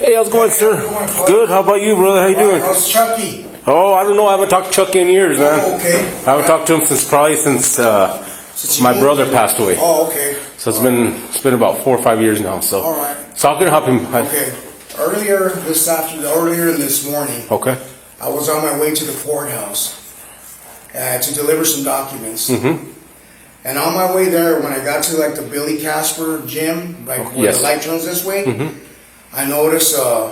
Hey, how's it going, sir? Good. How about you, brother? How you doing? How's Chucky? Oh, I don't know. I haven't talked to Chucky in years, man. Oh, okay. I haven't talked to him since my brother passed away. Oh, okay. So it's been about 4 or 5 years now. So, all right. So I'm gonna help him. Okay. Earlier this morning. Okay. I was on my way to the courthouse to deliver some documents. Mm-hmm. And on my way there, when I got to like the Billy Casper gym, like where the light turns this way, I noticed a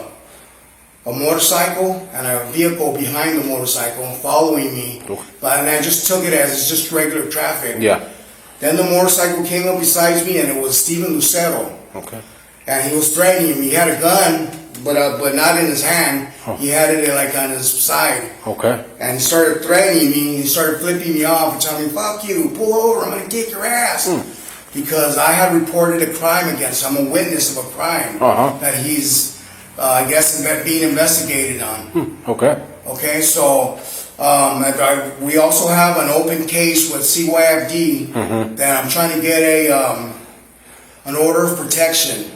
motorcycle and a vehicle behind the motorcycle following me. And I just took it as it's just regular traffic. Yeah. Then the motorcycle came up beside me, and it was Steven Lucero. Okay. And he was threatening me. He had a gun, but not in his hand. He had it like on his side. Okay. And he started threatening me. He started flipping me off and telling me, "Fuck you, pull over, I'm gonna kick your ass." Because I had reported a crime against him. I'm a witness of a crime that he's, I guess, being investigated on. Okay. Okay, so we also have an open case with CYFD that I'm trying to get an order of protection.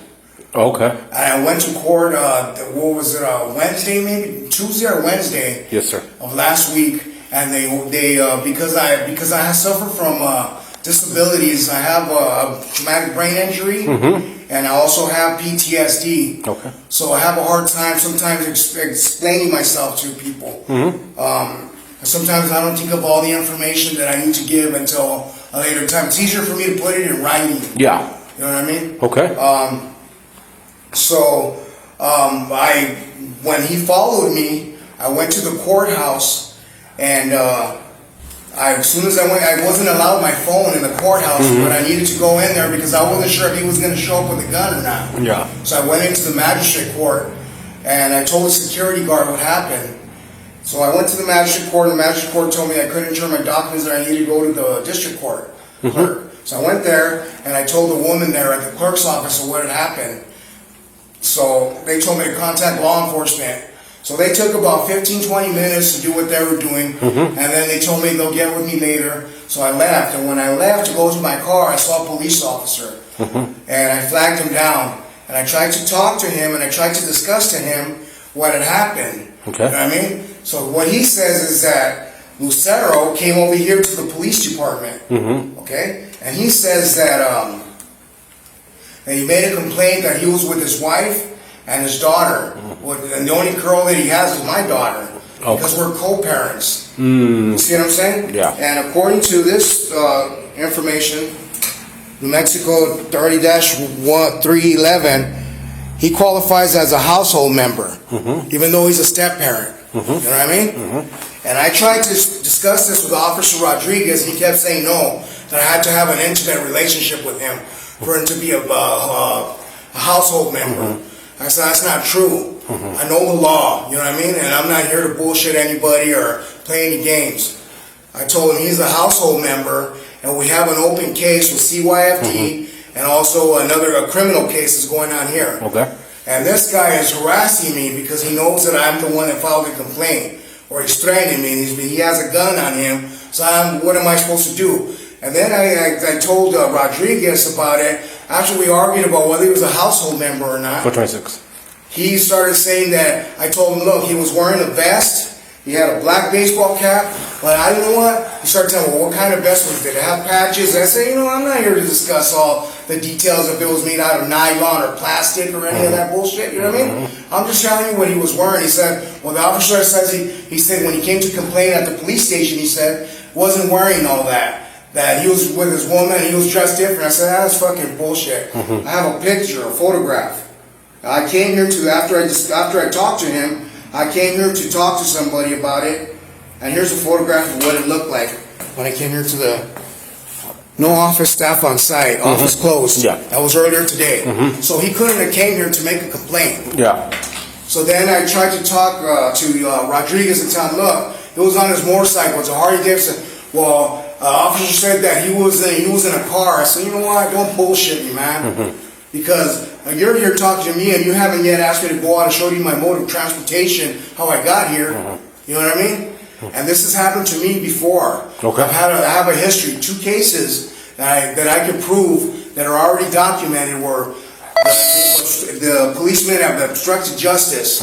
Okay. And I went to court, what was it, Wednesday maybe? Tuesday or Wednesday? Yes, sir. Of last week. And they because I suffer from disabilities, I have a traumatic brain injury, and I also have PTSD. Okay. So I have a hard time sometimes explaining myself to people. Sometimes I don't think of all the information that I need to give until a later time. It's easier for me to put it in writing. Yeah. You know what I mean? Okay. When he followed me, I went to the courthouse, and as soon as I went, I wasn't allowed my phone in the courthouse, but I needed to go in there because I wasn't sure if he was going to show up with a gun or not. Yeah. So I went into the magistrate court, and I told the security guard what happened. So I went to the magistrate court, and the magistrate court told me I couldn't turn my documents and I needed to go to the district court clerk. So I went there, and I told the woman there at the clerk's office what had happened. So they told me to contact law enforcement. So they took about 15-20 minutes to do what they were doing, and then they told me they'll get with me later. So I left, and when I left to go to my car, I saw a police officer, and I flagged him down, and I tried to talk to him, and I tried to discuss to him what had happened. Okay. You know what I mean? So what he says is that Lucero came over here to the police department, okay, and he says that he made a complaint that he was with his wife and his daughter, and the only girl that he has is my daughter, because we're co-parents. You see what I'm saying? Yeah. And according to this information, New Mexico 30-311, he qualifies as a household member, even though he's a step-parent. You know what I mean? And I tried to discuss this with Officer Rodriguez, and he kept saying no, that I had to have an intimate relationship with him for him to be a household member. I said, that's not true. I know the law, you know what I mean? And I'm not here to bullshit anybody or play any games. I told him he's a household member, and we have an open case with CYFD, and also a criminal case is going on here. Okay. And this guy is harassing me because he knows that I'm the one that filed the complaint, or he's threatening me, and he has a gun on him, so what am I supposed to do? And then I told Rodriguez about it after we argued about whether he was a household member or not. 426. He started saying that, I told him, look, he was wearing a vest, he had a black baseball cap, but I didn't know what. He started telling me, well, what kind of vest was it? Did it have patches? I said, I'm not here to discuss all the details if it was made out of nylon or plastic or any of that bullshit, you know what I mean? I'm just telling you what he was wearing. He said, well, the officer says he said when he came to complain at the police station, he said, wasn't wearing all that. That he was with his woman, he was dressed different. I said, that's fucking bullshit. I have a picture, a photograph. I came here after I talked to him, I came here to talk to somebody about it, and here's a photograph of what it looked like when I came here to no office staff on site, office closed. Yeah. That was earlier today. So he couldn't have came here to make a complaint. Yeah. So then I tried to talk to Rodriguez and tell him, look, it was on his motorcycle, it's a Harley Davidson. Well, officer said that he was in a car. I said, you know what? Don't bullshit me, man. Because you're here talking to me and you haven't yet asked me to go out and show you my mode of transportation, how I got here. You know what I mean? And this has happened to me before. Okay. I have a history, 2 cases that I can prove that are already documented where the policemen have obstructed justice.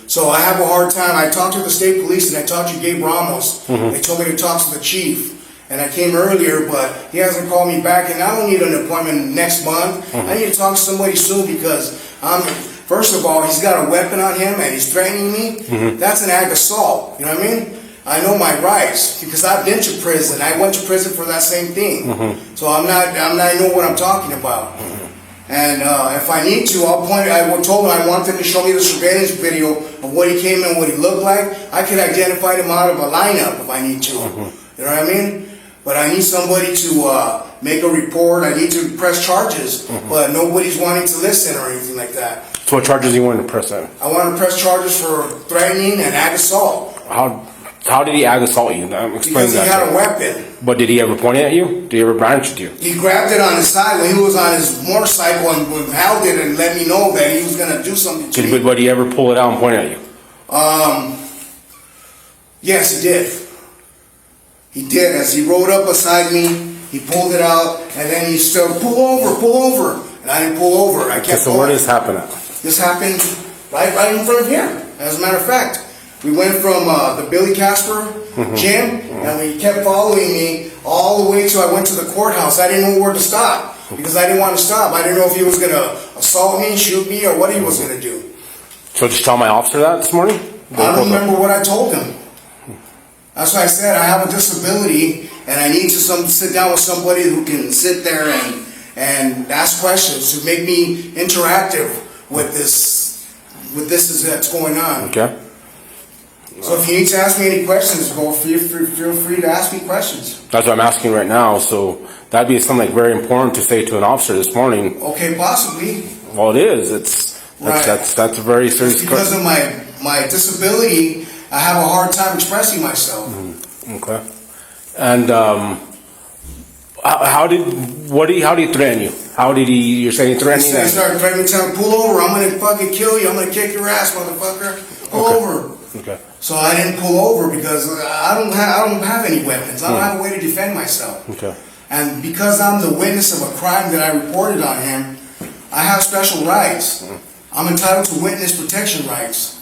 So I have a hard time. I talked to the state police and I talked to Gabe Ramos. They told me to talk to the chief. And I came earlier, but he hasn't called me back. And I don't need an appointment next month. I need to talk to somebody soon because, first of all, he's got a weapon on him and he's threatening me. That's an act of assault. You know what I mean? I know my rights because I've been to prison. I went to prison for that same thing. So I know what I'm talking about. And if I need to, I'll point. I told him I want him to show me the surveillance video of what he came in, what he looked like. I could identify him out of a lineup if I need to. You know what I mean? But I need somebody to make a report. I need to press charges, but nobody's wanting to listen or anything like that. So what charges do you want to press then? I want to press charges for threatening and ag assault. How did he ag assault you? Because he had a weapon. But did he ever point it at you? Did he ever branch at you? He grabbed it on his side when he was on his motorcycle and held it and let me know that he was going to do something to me. But did he ever pull it out and point it at you? Yes, he did. He did. As he rode up beside me, he pulled it out, and then he said, pull over. And I didn't pull over. I kept So where did this happen at? This happened right in front of here. As a matter of fact, we went from the Billy Casper gym, and we kept following me all the way till I went to the courthouse. I didn't know where to stop because I didn't want to stop. I didn't know if he was going to assault me, shoot me, or what he was going to do. So just tell my officer that this morning? I don't remember what I told him. That's why I said I have a disability and I need to sit down with somebody who can sit there and ask questions to make me interactive with this that's going on. Okay. So if you need to ask me any questions, feel free to ask me questions. That's what I'm asking right now. So that'd be something like very important to say to an officer this morning. Okay, possibly. Well, it is. That's a very serious question. Because of my disability, I have a hard time expressing myself. Okay. And how did he threaten you? How did he? You're saying threatening? He started threatening, telling me, "Pull over! I'm gonna fucking kill you! I'm gonna kick your ass, motherfucker! Pull over!" Okay. So I didn't pull over because I don't have any weapons. I don't have a way to defend myself. Okay. And because I'm the witness of a crime that I reported on him, I have special rights. I'm entitled to witness protection rights.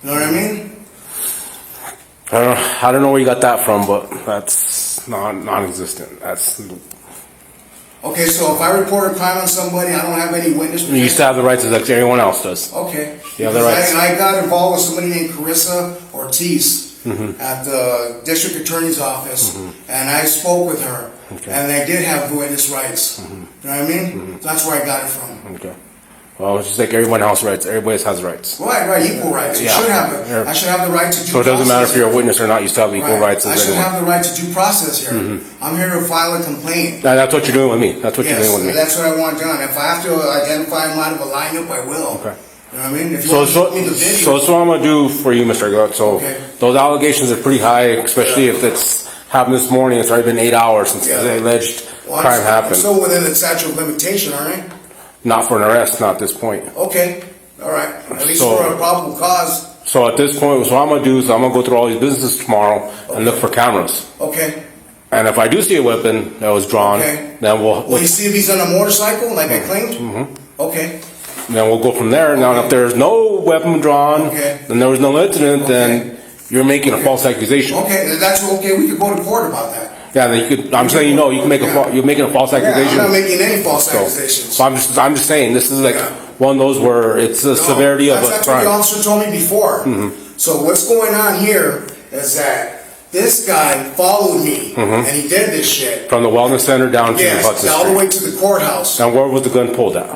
You know what I mean? I don't know where you got that from, but that's non-existent. That's okay. So if I report a crime on somebody, I don't have any witness protection. You used to have the rights as like everyone else does. Okay. You have the rights. I got involved with somebody named Carissa Ortiz at the district attorney's office, and I spoke with her, and I did have witness rights. You know what I mean? That's where I got it from. Okay. Well, it's just like everyone else rights. Everybody has rights. Right, equal rights. Yeah. I should have the right to do. So it doesn't matter if you're a witness or not. You still have equal rights as I should everyone. have the right to due process here. I'm here to file a complaint. That's what you're doing with me. That's what you're doing with me. That's what I want done. If I have to identify him out of a lineup, I will. Okay. You know what I mean? If you So want to show me the video. that's what I'm gonna do for you, Mr. Aguilar. So those allegations are pretty high, especially if it's happened this morning. It's already been 8 hours since the alleged crime happened. I'm still within the statute of limitation, aren't I? Not for an arrest, not at this point. Okay, all right. At least for a probable cause. So at this point, what I'm gonna do is I'm gonna go through all these businesses tomorrow and look for cameras. Okay. And if I do see a weapon that was drawn, then Will you see if he's on a motorcycle, like I claimed? Okay. Then we'll go from there. Now, if there's no weapon drawn, then there was no incident, then you're making a false accusation. Okay, that's okay. We could go to court about that. Yeah, you could. I'm saying you can make you're making a false accusation. I'm not making any false accusations. So I'm just saying this is like one of those where it's the severity of a crime. That's what the officer told me before. So what's going on here is that this guy followed me and he did this shit from the wellness center down to the Hudson all Street. the way to the courthouse. And where was the gun pulled at?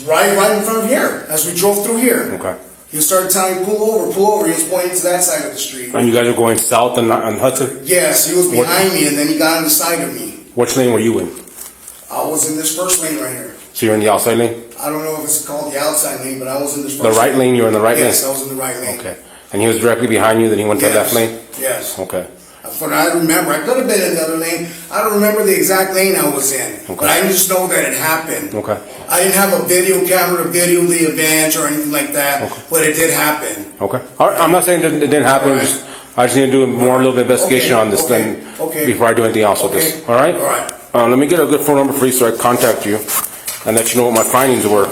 Right in front of here, as we drove through here. Okay. He started telling me, pull over. He was pointing to that side of the street. And you guys are going south on Hudson? Yes, he was behind me, and then he got on the side of me. Which lane were you in? I was in this first lane right here. So you're in the outside lane? I don't know if it's called the outside lane, but I was in this first lane. The right lane, you were in the right lane? Yes, I was in the right lane. Okay. And he was directly behind you, then he went to the left lane? Yes. Okay. But I remember, I could have been in the other lane. I don't remember the exact lane I was in. Okay. But I just know that it happened. Okay. I didn't have a video camera to video the event or anything like that, but it did happen. Okay. All right. I'm not saying that it didn't happen. Right. I just need to do a little bit of investigation on this thing before I do anything else with this. All right? All right. Let me get a good phone number for you so I can contact you and let you know what my findings were.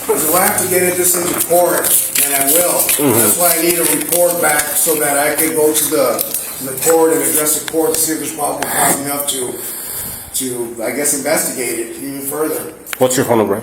Because if I have to get this into court, then I will. That's why I need a report back so that I can go to the court and address the court to see if there's probable cause enough to I guess investigate it even further. What's your phone number?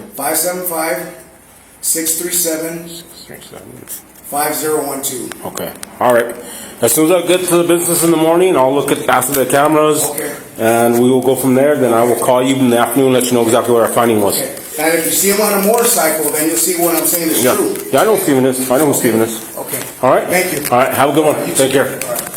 575-637-5012. Okay. All right. As soon as I get to the business in the morning, I'll look at after the cameras, Okay. and we will go from there. Then I will call you in the afternoon and let you know exactly what our finding was. Okay. And if you see him on a motorcycle, then you'll see what I'm saying is Yeah. true. Yeah, I know who Steven is. I know who Steven is. Okay. All right. Thank you. All right. Have a good one. Take care. All right.